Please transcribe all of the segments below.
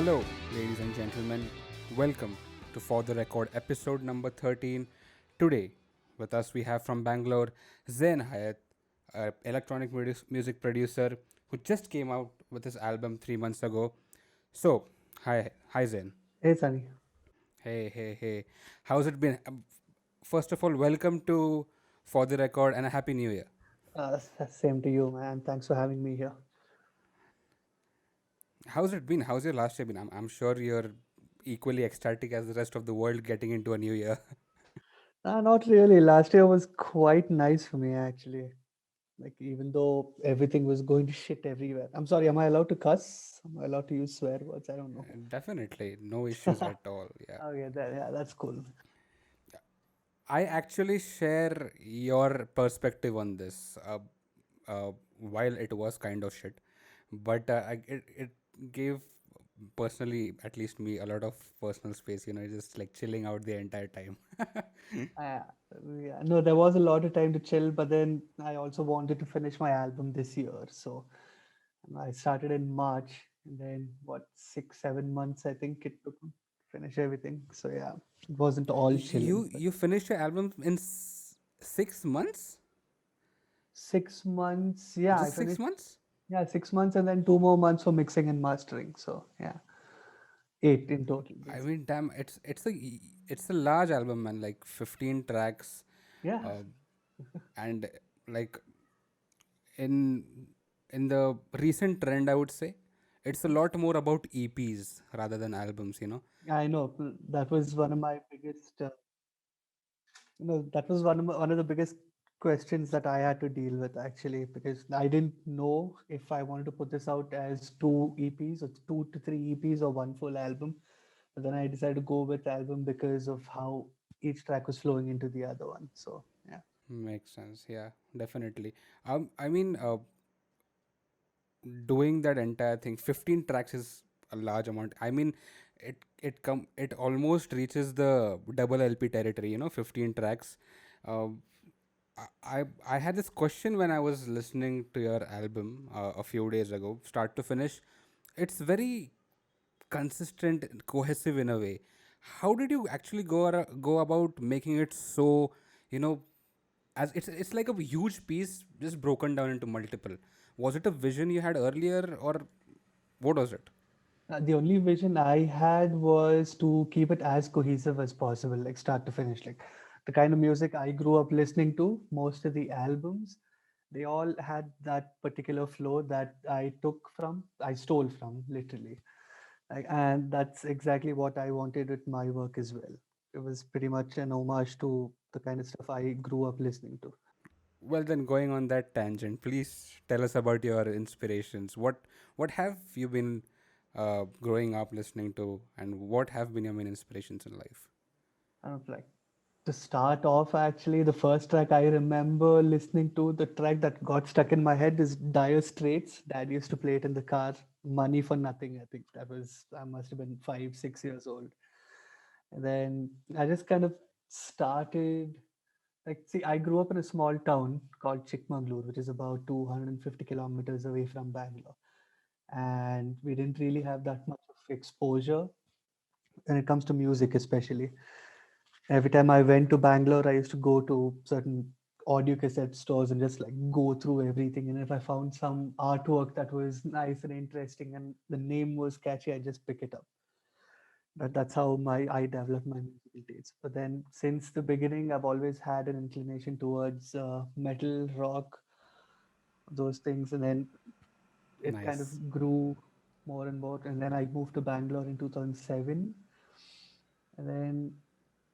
Hello, ladies and gentlemen. Welcome to For the Record episode number 13. Today, with us, we have from Bangalore Zain Hayat, an electronic music producer who just came out with his album 3 months ago. So, hi Zain. Hey, Sunny. Hey. How's it been? First of all, welcome to For the Record and a Happy New Year. Same to you, man. Thanks for having me here. How's it been? How's your last year been? I'm sure you're equally ecstatic as the rest of the world getting into a new year. Not really. Last year was quite nice for me, actually. Like, even though everything was going to shit everywhere. I'm sorry, am I allowed to cuss? Am I allowed to use swear words? I don't know. Definitely, no issues at all. Yeah. Okay, yeah, that's cool. I actually share your perspective on this. While it was kind of shit, but it gave personally, at least me, a lot of personal space. Just like chilling out the entire time. Uh, yeah, no, there was a lot of time to chill, but then I also wanted to finish my album this year. So I started in March, and then what, 6, 7 months I think it took to finish everything. So yeah, it wasn't all chilling, You but you finished your album in 6 months? 6 months, yeah, I Just six finished. months? Yeah, 6 months and then 2 more months for mixing and mastering. So yeah, eight in total, I basically. mean, damn, it's a large album, man. Like 15 tracks, Yeah, uh, and like in in the recent trend, I would say it's a lot more about EPs rather than albums. I know. That was one of my biggest. That was one of the biggest questions that I had to deal with actually, because I didn't know if I wanted to put this out as two EPs or 2 to 3 EPs or one full album. But then I decided to go with album because of how each track was flowing into the other one. So yeah. Makes sense. Yeah, definitely. I mean, doing that entire thing, 15 tracks is a large amount. I mean, it almost reaches the double LP territory. 15 tracks. Uh, I had this question when I was listening to your album a few days ago, start to finish. It's very consistent, and cohesive in a way. How did you actually go about making it so, you know, as it's like a huge piece just broken down into multiple? Was it a vision you had earlier, or what was it? The only vision I had was to keep it as cohesive as possible, like start to finish. Like the kind of music I grew up listening to, most of the albums, they all had that particular flow that I stole from, literally. And that's exactly what I wanted with my work as well. It was pretty much an homage to the kind of stuff I grew up listening to. Well, then, going on that tangent, please tell us about your inspirations. What have you been growing up listening to, and what have been your main inspirations in life? Like to start off, actually, the first track I remember listening to, the track that got stuck in my head is Dire Straits. Dad used to play it in the car. Money for Nothing. I think I must have been 5, 6 years old. And then I just kind of started. Like, see, I grew up in a small town called Chikmagalur, which is about 250 kilometers away from Bangalore. And we didn't really have that much of exposure when it comes to music, especially. Every time I went to Bangalore, I used to go to certain audio cassette stores and just like go through everything. And if I found some artwork that was nice and interesting and the name was catchy, I just pick it up. That's how my I developed my musical taste. But then since the beginning, I've always had an inclination towards metal, rock, those things, and then it kind Nice. of grew more and more. And then I moved to Bangalore in 2007, and then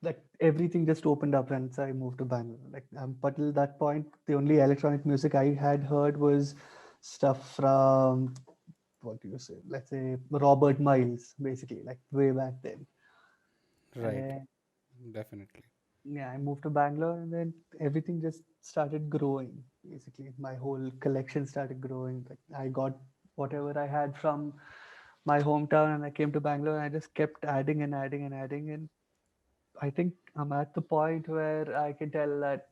like everything just opened up once I moved to Bangalore. Like, but till that point, the only electronic music I had heard was stuff from, what do you say? Let's say Robert Miles, basically, like way back then. And Right. then Definitely. yeah, I moved to Bangalore, and then everything just started growing. Basically, my whole collection started growing. Like I got whatever I had from my hometown, and I came to Bangalore, and I just kept adding and adding and adding, and I think I'm at the point where I can tell that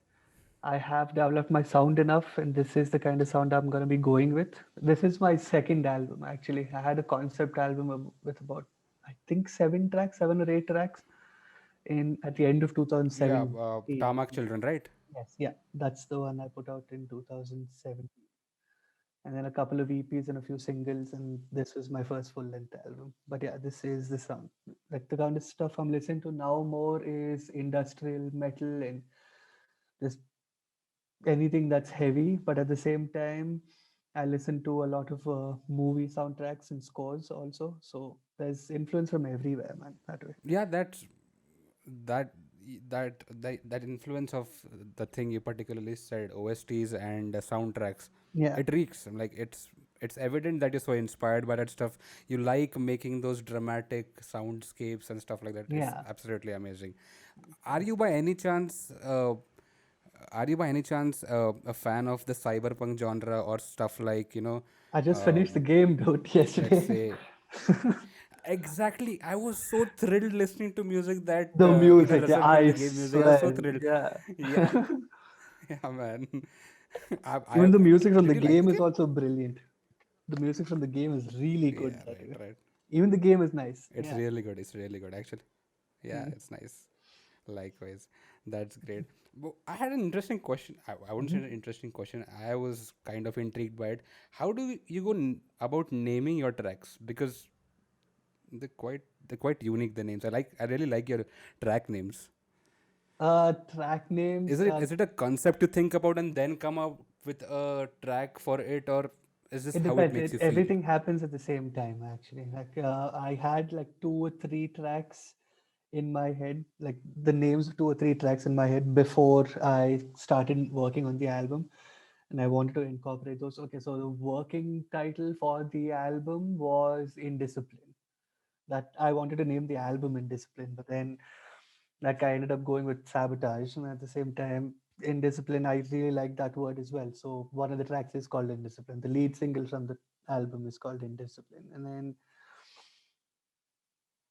I have developed my sound enough, and this is the kind of sound I'm going to be going with. This is my second album, actually. I had a concept album with about, I think, 7 tracks, 7 or 8 tracks, in at the end of Yeah, 2017, I Tarmac think. Children, right? Yes, yeah, that's the one I put out in 2017. And then a couple of EPs and a few singles, and this was my first full-length album. But yeah, this is the sound. Like the kind of stuff I'm listening to now more is industrial metal and just anything that's heavy. But at the same time, I listen to a lot of movie soundtracks and scores also. So there's influence from everywhere, man. That way. Yeah, that that influence of the thing you particularly said, OSTs and soundtracks, Yeah, it reeks. Like it's evident that you're so inspired by that stuff. You like making those dramatic soundscapes and stuff like that. It's yeah. absolutely amazing. Are Thanks. you by any chance a fan of the cyberpunk genre or stuff like, I just uh, finished the game, dude, let's yesterday. say. Exactly. I was so thrilled listening to music that The that music, yeah, resulted in I the game music. I was so swear, thrilled. yeah. Yeah, yeah, man. Even the music from Did the you like the game is game? also brilliant. The music from the game is really good, Yeah, by the right, way. right. Even the game is nice. It's Yeah. really good. It's really good, actually. Yeah, Mm. it's nice. Likewise, that's great. But I had an interesting question. I wouldn't say Mhm. an interesting question. I was kind of intrigued by it. How do you go about naming your tracks? Because they're quite unique. The names. I really like your track names. Track names. Is it a concept to think about and then come up with a track for it, or is this It how it depends. makes you feel? Everything happens at the same time, actually. Like I had like 2 or 3 tracks in my head, like the names of 2 or 3 tracks in my head before I started working on the album, and I wanted to incorporate those. Okay, so the working title for the album was Indiscipline. That I wanted to name the album Indiscipline, but then like I ended up going with Sabotage, and at the same time, Indiscipline, I really like that word as well. So one of the tracks is called Indiscipline. The lead single from the album is called Indiscipline. And then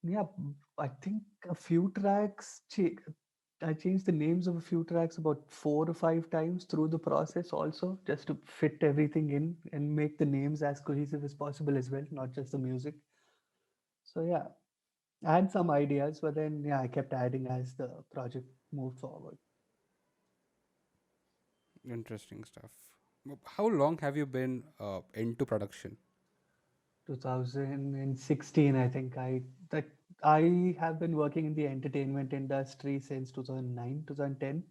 yeah, I think a few tracks I changed the names of a few tracks about 4 or 5 times through the process also, just to fit everything in and make the names as cohesive as possible as well, not just the music. So yeah, I had some ideas, but then yeah, I kept adding as the project moved forward. Interesting stuff. How long have you been into production? 2016, I think. I have been working in the entertainment industry since 2009, 2010.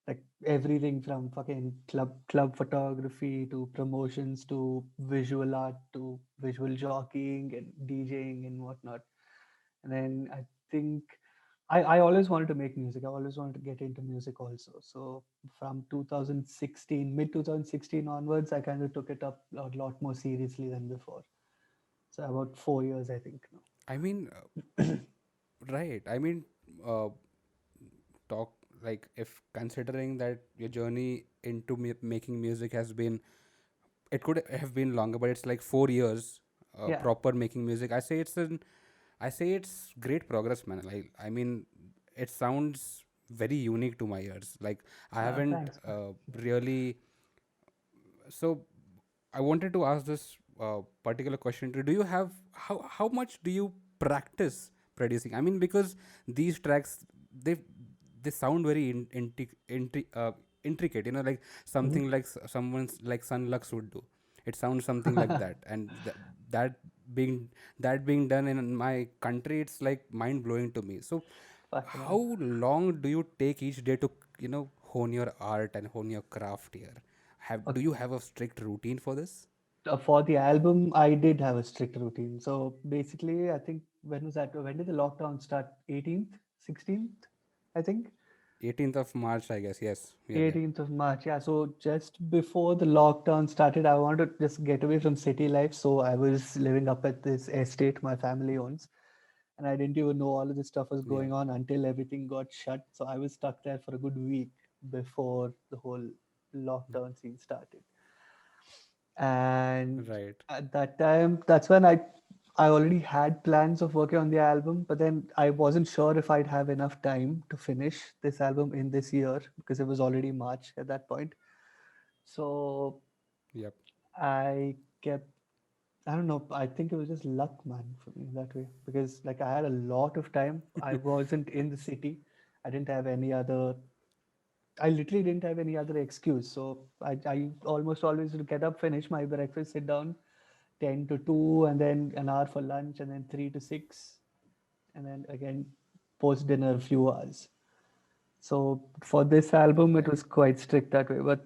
Like everything from fucking club photography to promotions to visual art to visual jockeying and DJing and whatnot. And then I think I always wanted to make music. I always wanted to get into music also. So from 2016, mid 2016 onwards, I kind of took it up a lot more seriously than before. So about 4 years, I think now. I mean, right. I mean, uh, talk like if considering that your journey into making music has been, it could have been longer, but it's like 4 years Yeah. proper making music. I say it's great progress, man. Like, I mean, it sounds very unique to my ears. Like, I haven't Thanks, man. really. So I wanted to ask this particular question. Do you have how much do you practice producing? I mean, because these tracks, they they sound very intricate. Like Mhm. something like someone's like Sun Lux would do. It sounds something like that, and that being that being done in my country, it's like mind blowing to me. So, Fucking how hell. long do you take each day to hone your art and hone your craft here? Do you have a strict routine for this? For the album, I did have a strict routine. So basically, I think when was that? When did the lockdown start? 18th, 16th, I think. 18th of March, I guess. Yes. Yeah, yeah. 18th of March. Yeah. So just before the lockdown started, I wanted to just get away from city life. So I was living up at this estate my family owns. And I didn't even know all of this stuff was Yeah. going on until everything got shut. So I was stuck there for a good week before the whole lockdown scene started. And Right. at that time, that's when I already had plans of working on the album, but then I wasn't sure if I'd have enough time to finish this album in this year because it was already March at that point. So Yep. I kept, I don't know, I think it was just luck, man, for me that way. Because like I had a lot of time. I wasn't in the city. I didn't have any other, I literally didn't have any other excuse. So I almost always would get up, finish my breakfast, sit down 10 to 2, and then an hour for lunch, and then 3 to 6, and then again post dinner a few hours. So for this album, it Right. was quite strict that way. But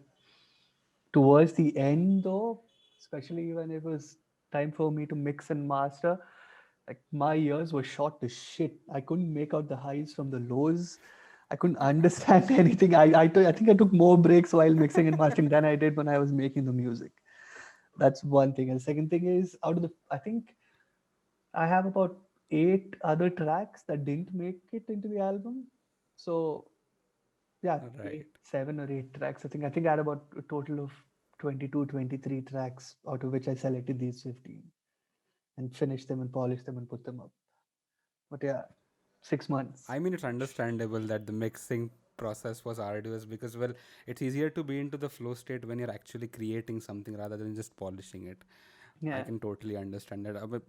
towards the end, though, especially when it was time for me to mix and master, like my ears were shot to shit. I couldn't make out the highs from the lows. I couldn't understand anything. I think I took more breaks while mixing and mastering than I did when I was making the music. That's one thing. And the second thing is, out of the, I think I have about 8 other tracks that didn't make it into the album. So yeah, Right. 7 or 8 tracks. I think I had about a total of 22, 23 tracks, out of which I selected these 15 and finished them and polished them and put them up. But yeah, 6 months. I mean, it's understandable that the mixing process was arduous because, well, it's easier to be into the flow state when you're actually creating something rather than just polishing it. I Yeah, can totally understand that. But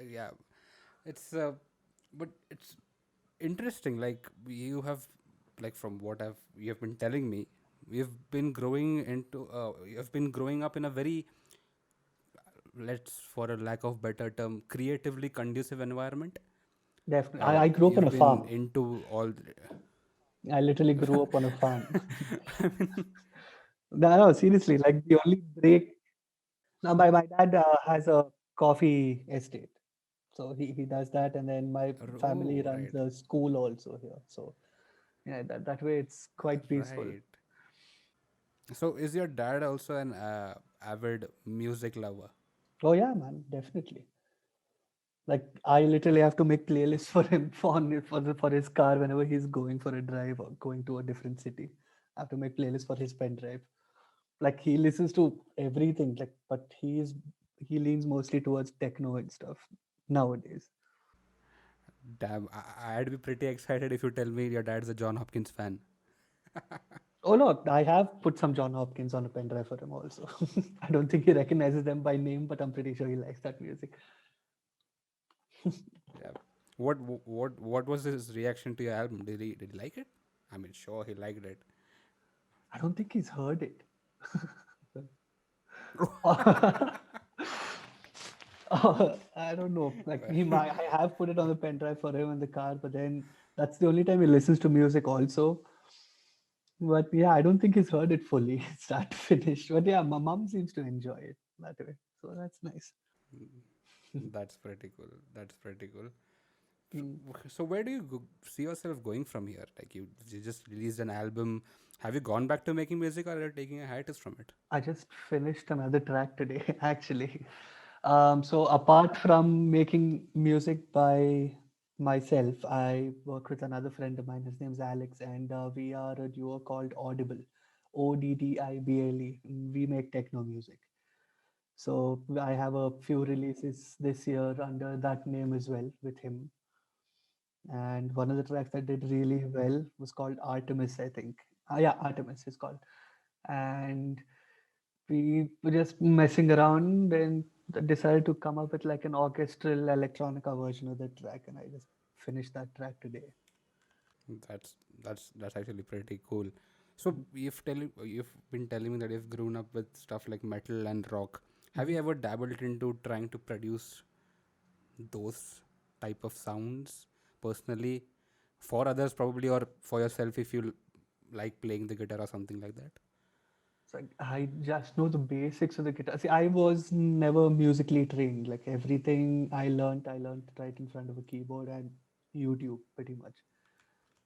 yeah, it's but it's interesting. Like you have, like from what I've you have been telling me, you've been growing into, you have been growing up in a very, let's for a lack of better term, creatively conducive environment. definitely. I grew up on You've a been farm. into all. I literally grew up on a farm. No, no, seriously, like the only break. Now, my dad has a coffee estate. So he does that. And then my family Oh, runs right, a school also here. So yeah, that way it's quite peaceful. right. So, is your dad also an avid music lover? Oh yeah, man, definitely. Like I literally have to make playlists for him for his car whenever he's going for a drive or going to a different city. I have to make playlists for his pen drive. Like he listens to everything. Like, but he leans mostly towards techno and stuff nowadays. Damn, I'd be pretty excited if you tell me your dad's a John Hopkins fan. Oh no, I have put some John Hopkins on a pen drive for him also. I don't think he recognizes them by name, but I'm pretty sure he likes that music. Yeah. What was his reaction to your album? Did he like it? I mean, sure he liked it. I don't think he's heard it. I don't know. Like he might, I have put it on the pen drive for him in the car, but then that's the only time he listens to music also. But yeah, I don't think he's heard it fully, start to finish. But yeah, my mom seems to enjoy it that way. So that's nice. That's pretty cool. That's pretty cool. Mm. So where do you see yourself going from here? Like you just released an album. Have you gone back to making music, or are you taking a hiatus from it? I just finished another track today, actually. So apart from making music by myself, I work with another friend of mine. His name's Alex, and we are a duo called Audible, Oddible. We make techno music. So I have a few releases this year under that name as well with him. And one of the tracks that did really well was called Artemis, I think. Yeah, Artemis is called. And we were just messing around and decided to come up with like an orchestral electronica version of the track, and I just finished that track today. That's actually pretty cool. So you've been telling me that you've grown up with stuff like metal and rock. Have Mhm. you ever dabbled into trying to produce those type of sounds personally for others probably, or for yourself if you like playing the guitar or something like that? So I just know the basics of the guitar. See, I was never musically trained. Like everything I learned right in front of a keyboard and YouTube pretty much.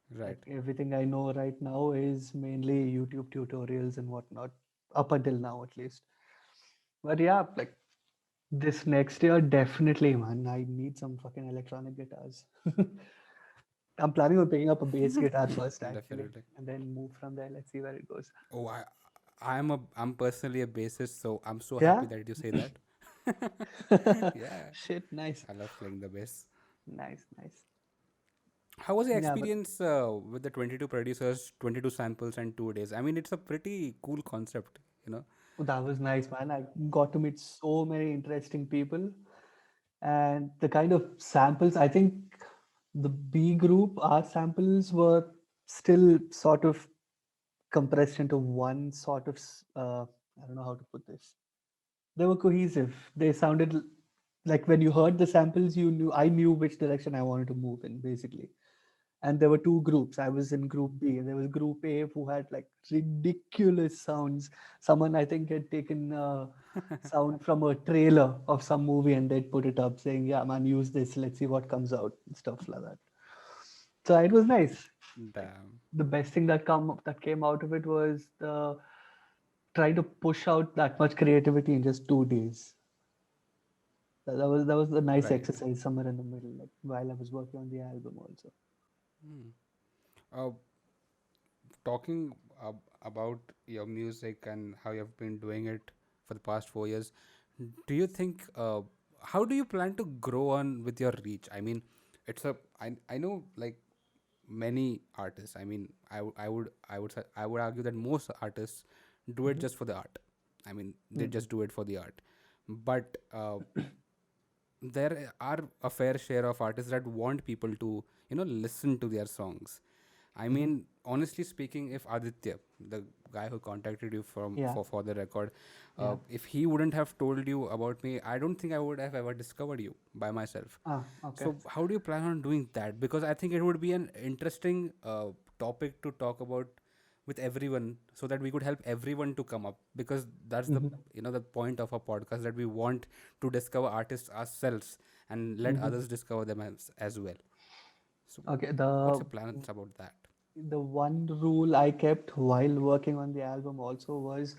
Like Right. everything I know right now is mainly YouTube tutorials and whatnot, up until now at least. But yeah, like this next year, definitely, man. I need some fucking electronic guitars. I'm planning on picking up a bass guitar first, actually, Definitely. and then move from there. Let's see where it goes. Oh, I'm personally a bassist, so I'm so Yeah, happy that you say that. Yeah, Shit, nice. I love playing the bass. Nice, nice. How was the Yeah, but experience with the 22 producers, 22 samples, and 2 days? I mean, it's a pretty cool concept, you know? that was nice, man. I got to meet so many interesting people. And the kind of samples, I think the B group, our samples were still sort of compressed into one sort of, I don't know how to put this. They were cohesive. They sounded like when you heard the samples, I knew which direction I wanted to move in, basically. And there were two groups. I was in group B. There was group A who had like ridiculous sounds. Someone I think had taken sound from a trailer of some movie and they'd put it up saying, "Yeah, man, use this. Let's see what comes out," and stuff like that. So it was nice. Like Damn. the best thing that came out of it was the trying to push out that much creativity in just 2 days. That was a nice Right. exercise somewhere in the middle, like while I was working on the album also. Hmm. Uh, Talking about your music and how you've been doing it for the past 4 years, do you think, how do you plan to grow on with your reach? I mean, I know like many artists. I mean, I would argue that most artists do it Mhm. just for the art. I mean, they Mm. just do it for the art. But there are a fair share of artists that want people to, listen to their songs. I Mhm. mean, honestly speaking, if Aditya, the guy who contacted you from Yeah, for the record, yeah. if he wouldn't have told you about me, I don't think I would have ever discovered you by myself. Ah, okay. So how do you plan on doing that? Because I think it would be an interesting topic to talk about with everyone, so that we could help everyone to come up, because that's the, Mhm. the point of a podcast, that we want to discover artists ourselves and let Mhm. others discover them as well. So Okay, what's your plans about that? the one rule I kept while working on the album also was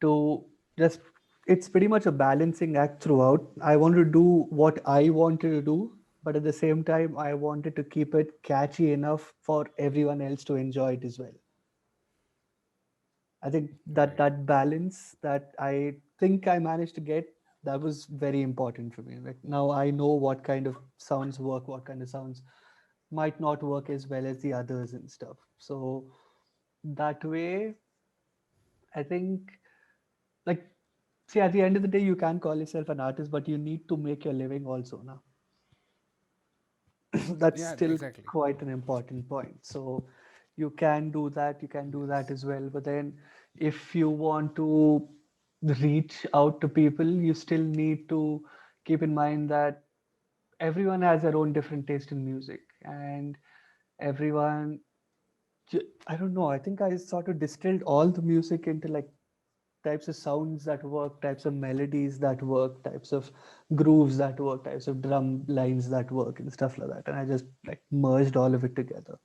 to just it's pretty much a balancing act throughout. I wanted to do what I wanted to do, but at the same time I wanted to keep it catchy enough for everyone else to enjoy it as well. I think that Right. that balance that I think I managed to get, that was very important for me. Like now I know what kind of sounds work, what kind of sounds might not work as well as the others and stuff. So that way, I think like see at the end of the day you can call yourself an artist, but you need to make your living also now. That's Yeah, still exactly. quite an important point. So you can do that Yes. as well. But then if you want to reach out to people, you still need to keep in mind that everyone has their own different taste in music and everyone I don't know, I think I sort of distilled all the music into like types of sounds that work, types of melodies that work, types of grooves that work, types of drum lines that work, and stuff like that. And I just like merged all of it together.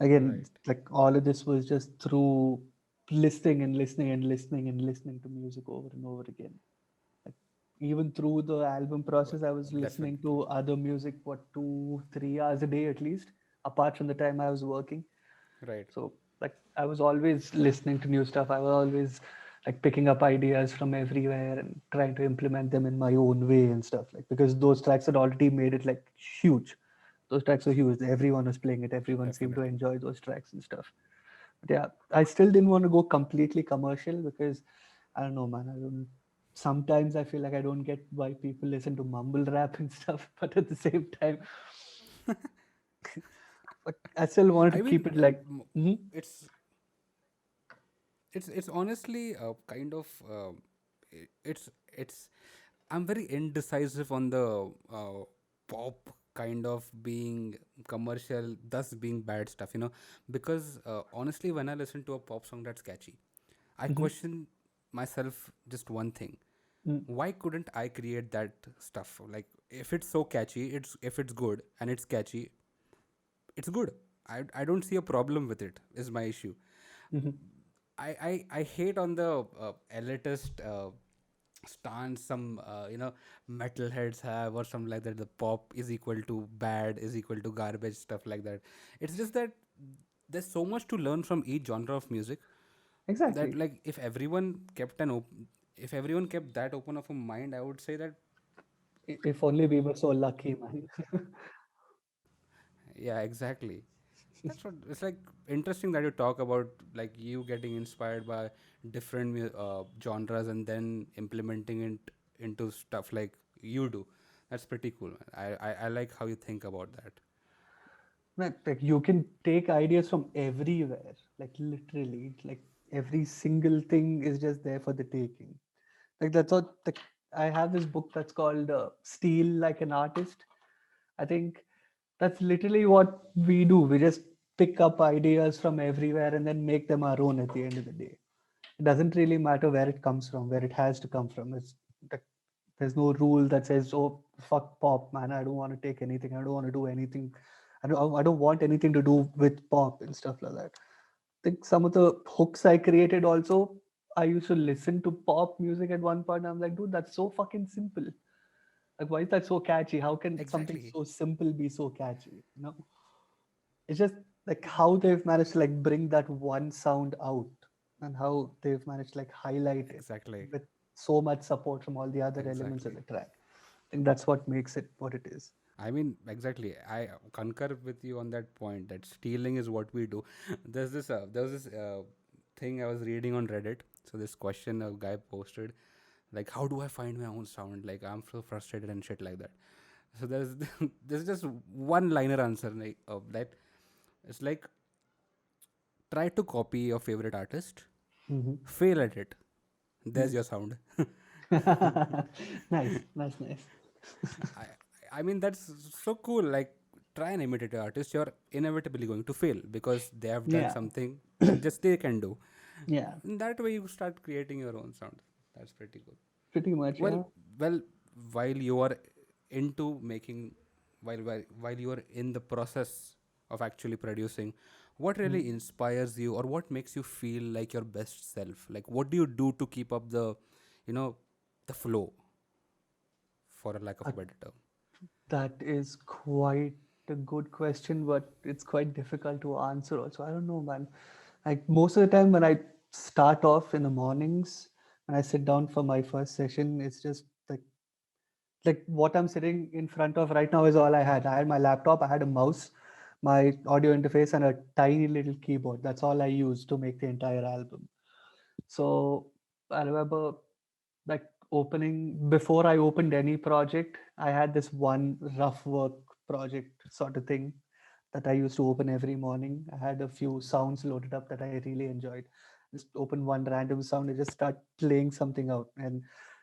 Again, Right. like all of this was just through listening and listening and listening and listening to music over and over again. Like even through the album Well, process, I was listening definitely. to other music, what, 2, 3 hours a day at least, apart from the time I was working. Right. So like I was always listening to new stuff. I was always like picking up ideas from everywhere and trying to implement them in my own way and stuff like because those tracks had already made it like huge. Those tracks were huge. Everyone was playing it. Everyone seemed to Definitely. enjoy those tracks and stuff. But yeah, I still didn't want to go completely commercial because I don't know, man. I don't. Sometimes I feel like I don't get why people listen to mumble rap and stuff, but at the same time, but I still wanted to I keep mean, it like. Mhm. it's it's honestly kind of it's I'm very indecisive on the pop kind of being commercial, thus being bad stuff, because honestly, when I listen to a pop song that's catchy, I Mhm. question myself just one thing: Mm. why couldn't I create that stuff? Like, if it's so catchy, if it's good and it's catchy, it's good. I don't see a problem with it. Is my issue. Mhm. I hate on the elitist stance some metalheads have, or something like that. The pop is equal to bad, is equal to garbage, stuff like that. It's just that there's so much to learn from each genre of music, that Exactly. like if everyone kept an open, if everyone kept that open of a mind, I would say that, If only we were so lucky, man. yeah, exactly. That's what it's like. Interesting that you talk about like you getting inspired by different genres and then implementing it into stuff like you do. That's pretty cool, man. I like how you think about that. Like you can take ideas from everywhere, like literally, like every single thing is just there for the taking. Like that's what like I have this book that's called Steal Like an Artist. I think that's literally what we do. We just pick up ideas from everywhere and then make them our own at the end of the day. It doesn't really matter where it comes from, where it has to come from. It's like there's no rule that says, "Oh, fuck pop, man. I don't want to take anything. I don't want to do anything. I don't want anything to do with pop and stuff like that." I think some of the hooks I created also, I used to listen to pop music at one point. I'm like, dude, that's so fucking simple. Like, why is that so catchy? How can something Exactly. so simple be so catchy? You know, it's just like how they've managed to like bring that one sound out and how they've managed to like highlight it Exactly. with so much support from all the other elements of Exactly. the track. I think that's what makes it what it is. I mean, exactly. I concur with you on that point that stealing is what we do. There was this thing I was reading on Reddit. So this question a guy posted, like, how do I find my own sound? Like, I'm so frustrated and shit like that. So there's there's just one liner answer like of that. It's like, try to copy your favorite artist, Hmm. fail at it. There's Hmm. your sound. Nice, nice, nice. I I mean that's so cool. Like, try and imitate an artist, you're inevitably going to fail because they have done Yeah, something that just they can do. yeah, In that way, you start creating your own sound. That's pretty cool. pretty much. Well, Yeah. well, while you are into making, while you are in the process of actually producing, what really Mhm. inspires you, or what makes you feel like your best self? Like, what do you do to keep up the, you know, the flow, for a lack of Uh, a better term? that is quite a good question, but it's quite difficult to answer also. I don't know, man. Like most of the time when I start off in the mornings, when I sit down for my first session, it's just like what I'm sitting in front of right now is all I had. I had my laptop, I had a mouse, my audio interface, and a tiny little keyboard. That's all I used to make the entire album. So I remember like opening before I opened any project, I had this one rough work project sort of thing that I used to open every morning. I had a few sounds loaded up that I really enjoyed. Just open one random sound and just start playing something out. And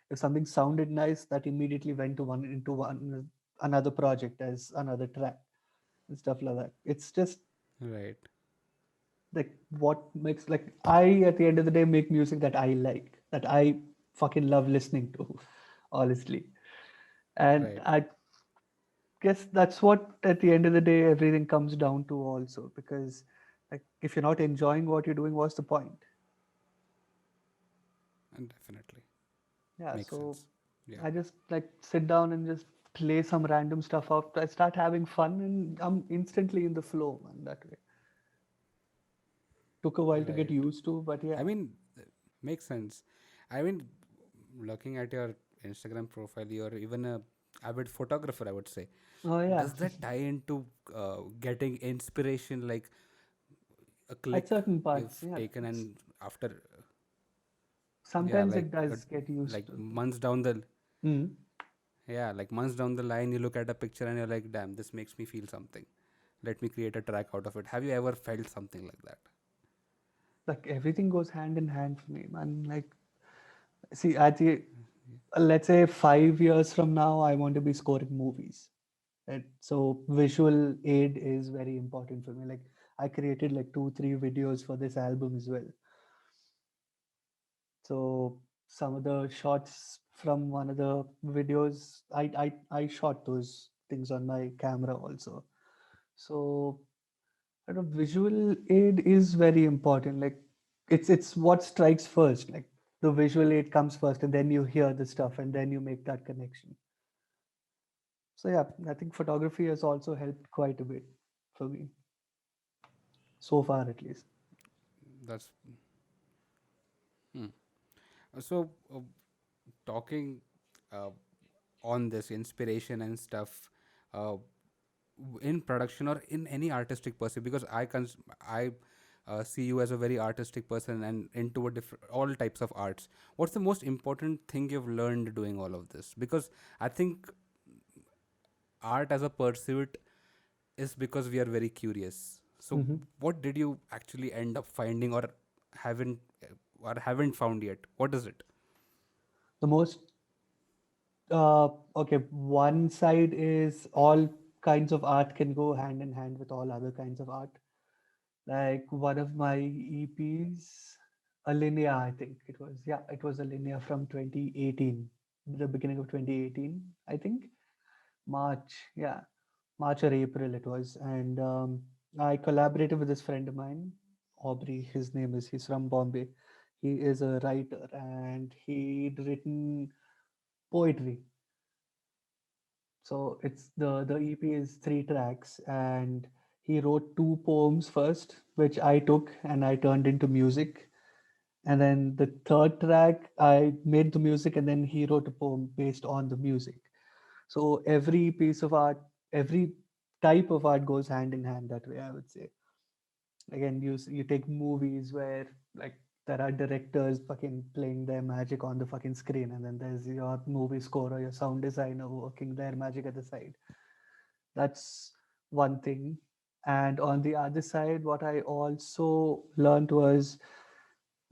if something sounded nice, that immediately went to one into one another project as another track and stuff like that. It's just Right. like what makes like I at the end of the day make music that I like, that I fucking love listening to, honestly. And Right. I guess that's what at the end of the day everything comes down to also because like if you're not enjoying what you're doing, what's the point? And definitely Yeah, makes so sense. Yeah. I just like sit down and just play some random stuff out. I start having fun and I'm instantly in the flow, man, that way. Took a while to get Right. used to, but I yeah. mean, makes sense. I mean, looking at your Instagram profile, you're even a avid photographer, I would say. Oh yeah. Does that tie into getting inspiration, like a At click certain parts, you've yeah. taken and after, yeah, Sometimes it does get used like to. months down the, Mm. yeah, like months down the line, you look at a picture and you're like, damn, this makes me feel something. Let me create a track out of it. Have you ever felt something like that? Like everything goes hand in hand for me, man. Like, see, at the let's say 5 years from now, I want to be scoring movies. Right? So visual aid is very important for me. Like I created like 2, 3 videos for this album as well. So some of the shots from one of the videos, I shot those things on my camera also. So I don't know, visual aid is very important. Like it's what strikes first. Like the visual aid comes first, and then you hear the stuff, and then you make that connection. So yeah, I think photography has also helped quite a bit for me so far, at least. That's, hmm. So, talking uh, on this inspiration and stuff, uh, in production or in any artistic pursuit, because I see you as a very artistic person and into a different all types of arts. What's the most important thing you've learned doing all of this? Because I think art as a pursuit is because we are very curious. So Hmm. what did you actually end up finding, haven't haven't found yet? What is it? The most okay, one side is all kinds of art can go hand in hand with all other kinds of art. Like one of my EPs, a Linea, I think it was. Yeah, it was a Linea from 2018, the beginning of 2018, I think. March, yeah, March or April it was. And I collaborated with this friend of mine, Aubrey, his name is, he's from Bombay. He is a writer and he'd written poetry. So it's the EP is 3 tracks, and he wrote 2 poems first, which I took and I turned into music. And then the third track, I made the music, and then he wrote a poem based on the music. So every piece of art, every type of art goes hand in hand that way, I would say. Again, you take movies where like there are directors fucking playing their magic on the fucking screen, and then there's your movie score or your sound designer working their magic at the side. That's one thing. And on the other side, what I also learned was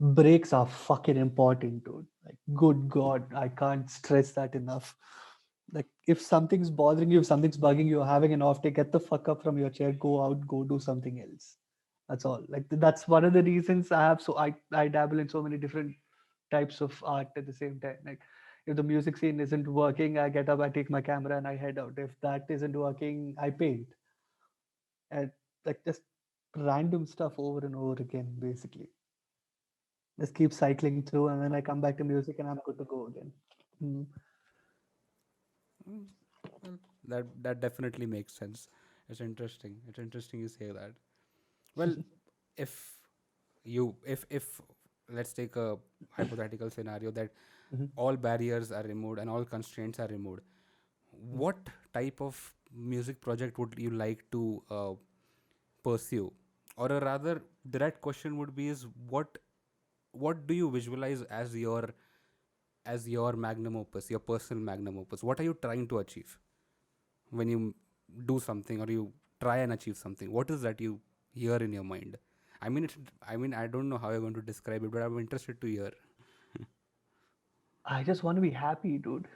breaks are fucking important, dude. Like, good God, I can't stress that enough. Like, if something's bothering you, if something's bugging you, having an off day, get the fuck up from your chair, go out, go do something else. That's all. Like, that's one of the reasons I have. So I dabble in so many different types of art at the same time. Like, if the music scene isn't working, I get up, I take my camera, and I head out. If that isn't working, I paint. And like just random stuff over and over again, basically. Just keep cycling through, and then I come back to music, and I'm good to go again. Mm. Mm, well, that definitely makes sense. It's interesting. It's interesting you say that. Well, if if let's take a hypothetical scenario that Mhm. all barriers are removed and all constraints are removed, Mm. what type of music project would you like to pursue? Or rather, the right question would be is what do you visualize as your magnum opus, your personal magnum opus? What are you trying to achieve when you do something or you try and achieve something? What is that you hear in your mind? I mean, I don't know how you're going to describe it, but I'm interested to hear. I just want to be happy, dude.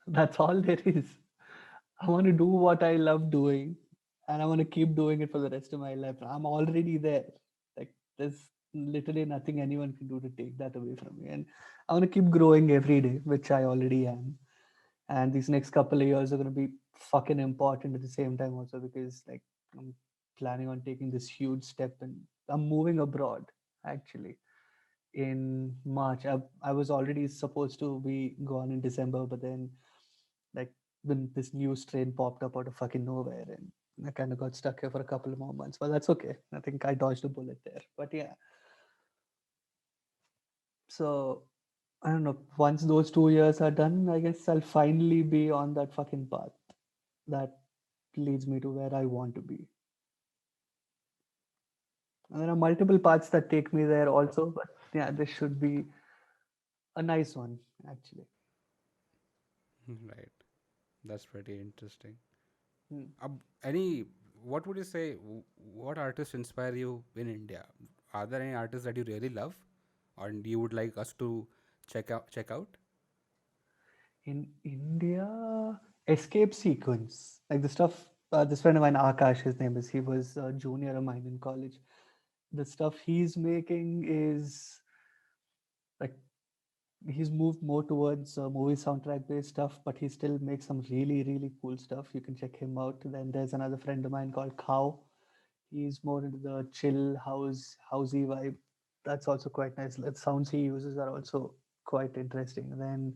That's all there is. I want to do what I love doing, and I want to keep doing it for the rest of my life. I'm already there. Like, there's literally nothing anyone can do to take that away from me. And I want to keep growing every day, which I already am. And these next couple of years are going to be fucking important at the same time also, because like I'm planning on taking this huge step, and I'm moving abroad actually in March. I was already supposed to be gone in December, but then like when this new strain popped up out of fucking nowhere, and I kind of got stuck here for a couple of more months. But that's okay. I think I dodged a bullet there. But yeah, so I don't know. Once those 2 years are done, I guess I'll finally be on that fucking path that leads me to where I want to be. And there are multiple paths that take me there also, but yeah, this should be a nice one actually. Right. That's pretty interesting. Hmm. Any, what would you say? What artists inspire you in India? Are there any artists that you really love, and you would like us to check out? In India, Escape Sequence, like the stuff. This friend of mine, Akash, his name is. He was a junior of mine in college. The stuff he's making is like he's moved more towards movie soundtrack based stuff, but he still makes some really really cool stuff. You can check him out. Then there's another friend of mine called Cow. He's more into the chill housey vibe. That's also quite nice. The sounds he uses are also quite interesting. And then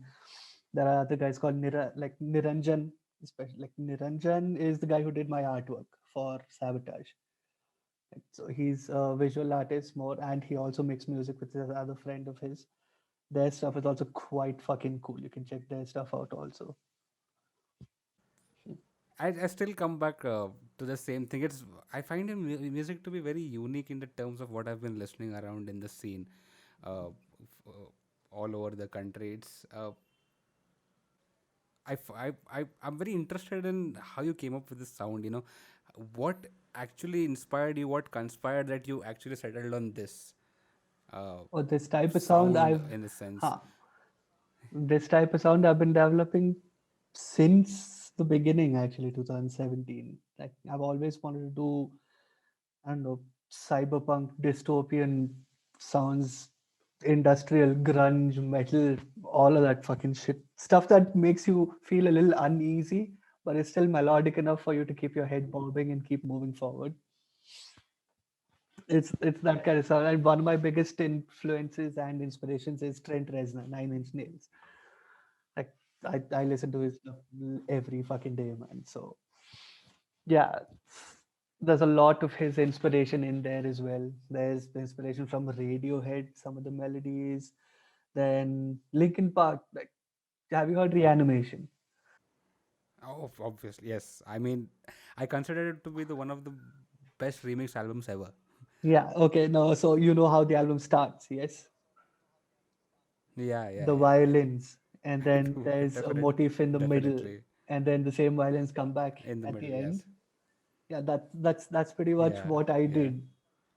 there are other guys called Niranjan. Especially like Niranjan is the guy who did my artwork for Sabotage. Like, so he's a visual artist more, and he also makes music with this other friend of his. Their stuff is also quite fucking cool. You can check their stuff out also. I still come back to the same thing. It's I find music to be very unique in the terms of what I've been listening around in the scene, all over the country. I'm very interested in how you came up with this sound. What actually inspired you? What conspired that you actually settled on this uh, Or this type of sound sound I've, in a sense? huh, this type of sound I've been developing since the beginning, actually, 2017. Like I've always wanted to do, I don't know, cyberpunk, dystopian sounds, industrial, grunge, metal, all of that fucking shit. Stuff that makes you feel a little uneasy, but it's still melodic enough for you to keep your head bobbing and keep moving forward. It's that kind of sound. And one of my biggest influences and inspirations is Trent Reznor, Nine Inch Nails. Like I listen to his stuff every fucking day, man. So yeah, there's a lot of his inspiration in there as well. There's the inspiration from Radiohead, some of the melodies. Then Linkin Park. Like, have you heard Reanimation? Oh, obviously, yes. I mean, I consider it to be the one of the best remix albums ever. Yeah. Okay. No. So you know how the album starts, yes? Yeah, yeah, The yeah. violins, and I then do there's a definitely, motif in the middle, definitely and then the same violins come back in the at the middle. end. Yes. Yeah, that's pretty much Yeah, what I yeah. did.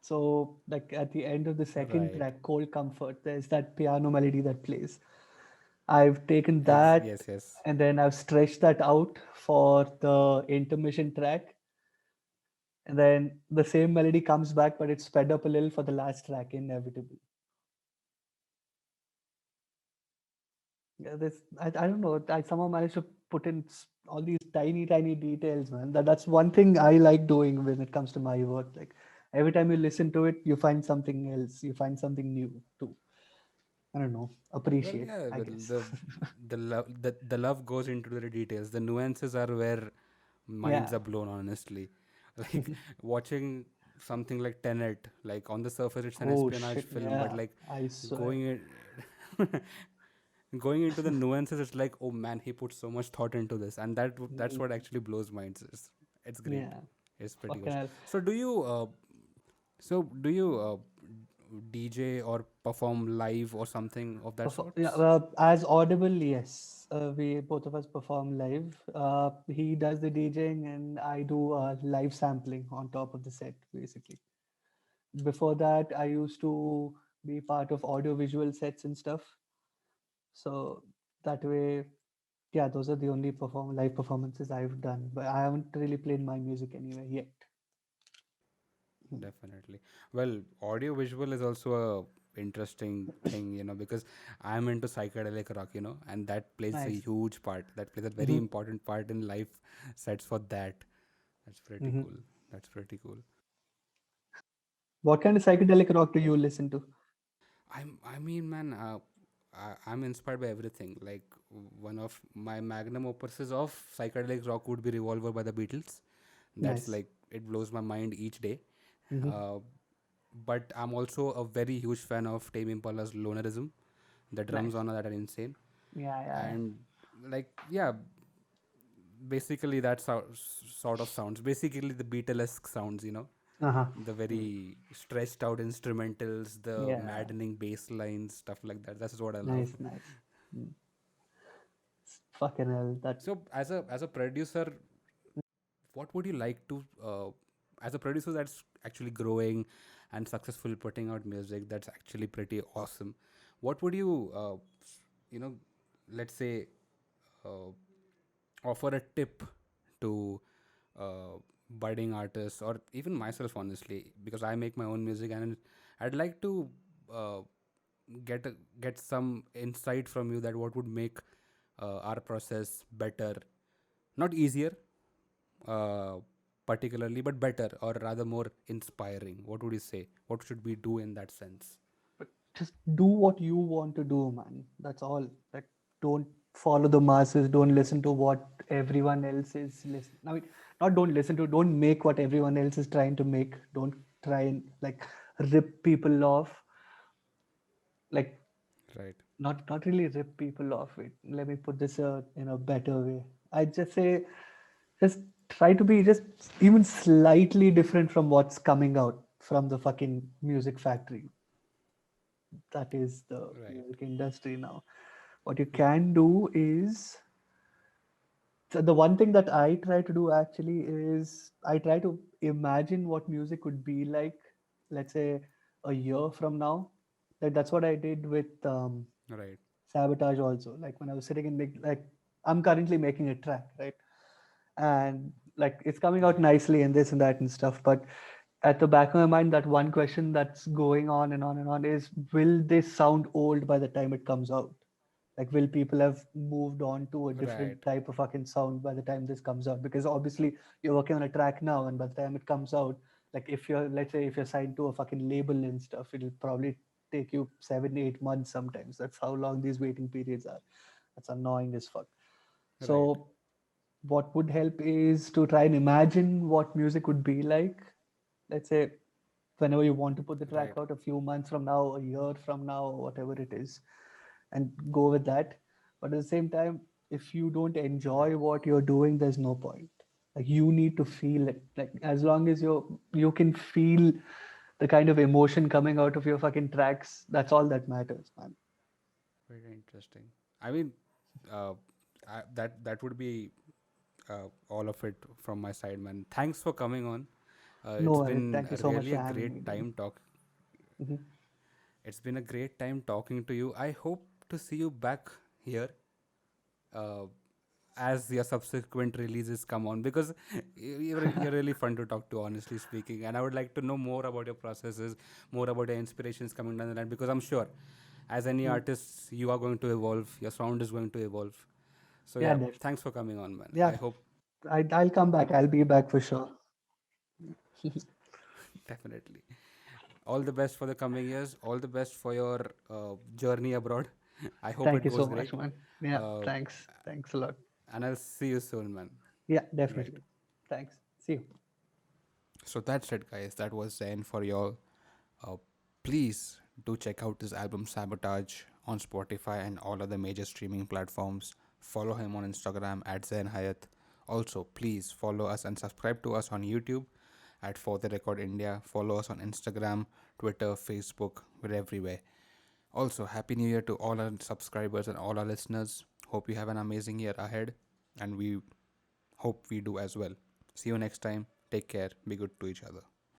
So like at the end of the second Right. track, Cold Comfort, there's that piano melody that plays. I've taken that Yes, yes. and then I've stretched that out for the intermission track, and then the same melody comes back, but it's sped up a little for the last track, Inevitable. Yeah, this I don't know. I somehow managed to put in all these tiny details, man. That's one thing I like doing when it comes to my work. Like every time you listen to it, you find something else. You find something new to, I don't know, Well, appreciate, yeah. I Well, guess. the love goes into the details. The nuances are where minds Yeah. are blown. Honestly, like watching something like Tenet. Like on the surface, it's an Oh espionage shit, film, but yeah. like I swear. going in, going into the nuances, it's like, oh man, he put so much thought into this, and that's what Mm, actually blows minds. It's great. yeah. It's pretty Fucking good. hell. So do you DJ or perform live or something of that Yeah, sorts? as Audible, yes. We both of us perform live. He does the DJing and I do live sampling on top of the set, basically. Before that, I used to be part of audio visual sets and stuff. So that way, yeah, those are the only live performances I've done. But I haven't really played my music anywhere yet. Hmm. Definitely. Well, audio visual is also a interesting thing, because I'm into psychedelic rock, and that plays a Nice. huge part. That plays a very Hmm. important part in life sets for that. That's pretty Hmm. cool. That's pretty cool. What kind of psychedelic rock do you listen to? I mean, man, I'm inspired by everything. Like one of my magnum opuses of psychedelic rock would be Revolver by the Beatles. That's Nice. like it blows my mind each day. Hmm. Uh, but I'm also a very huge fan of Tame Impala's Lonerism. The drums Nice. on that are insane, Yeah, yeah. and like yeah, basically that's how sort of sounds. Basically the Beatlesque sounds, Uh-huh. the very stretched out instrumentals, the Yeah. maddening bass lines, stuff like that. That's what I love. Nice, nice. Mm. Fucking hell. That So as a producer, what would you like to as a producer that's actually growing and successful putting out music that's actually pretty awesome, what would you you know let's say uh, offer a tip to budding artists or even myself, honestly, because I make my own music and I'd like to uh, get some insight from you that what would make our process better, not easier uh, particularly, but better or rather more inspiring. What would you say? What should we do in that sense? but just do what you want to do, man. That's all. Like don't follow the masses, don't listen to what everyone else is listening. I mean, not don't listen to, don't make what everyone else is trying to make. Don't try and like rip people off. Like Right. not really rip people off. It. Let me put this in a better way. I just say, just try to be just even slightly different from what's coming out from the fucking music factory. That is the Right. music industry now. What you can do is, so the one thing that I try to do actually is I try to imagine what music would be like, let's say a year from now. That's what I did with Right. Sabotage also. Like when I was sitting and like I'm currently making a track, right? And like it's coming out Right. nicely and this and that and stuff. But at the back of my mind, that one question that's going on and on and on is, will this sound old by the time it comes out? Like, will people have moved on to a different Right. type of fucking sound by the time this comes out? Because obviously you're working on a track now, and by the time it comes out, like if you're, let's say, if you're signed to a fucking label and stuff, it'll probably take you 7, 8 months sometimes. That's how long these waiting periods are. That's annoying as fuck. Right. So, what would help is to try and imagine what music would be like. Let's say, whenever you want to put the track Right. out, a few months from now, a year from now, whatever it is, and go with that. But at the same time, if you don't enjoy Right. what you're doing, there's no point. Like you need to feel it. Like as long as you can feel the kind of emotion coming out of your fucking tracks, that's all that matters, man. Very interesting. I mean, uh, that would be all of it from my side, man. Thanks for coming on. No It's worries. been Thank you so much really for a having me, great dude. time talk. Mhm. It's been a great time talking to you. I hope to see you back here uh, as your subsequent releases come on, because you're really fun to talk to, honestly speaking. And I would like to know more about your processes, more about your inspirations coming down the line, because I'm sure, as any Mm. artist, you are going to evolve. Your sound is going to evolve. So Yeah, yeah, def- thanks for coming on, man. yeah. I hope I'll come back. I'll be back for sure. definitely. All the best for the coming years. All the best for your journey abroad. I hope Thank it you so goes much, great. man. Yeah, Uh, thanks. Thanks a lot. and I'll see you soon, man. Yeah, Right. definitely. Thanks. See you. So that's it, guys. That was Zen for y'all. Uh, Please do check out his album Sabotage on Spotify and all other major streaming platforms. Follow him on Instagram at Zen Hayat. Also, please follow us and subscribe to us on YouTube at For the Record India. Follow us on Instagram, Twitter, Facebook. We're everywhere. Also, Happy New Year to all our subscribers and all our listeners. Hope you have an amazing year ahead, and we hope we do as well. See you next time. Take care. Be good to each other.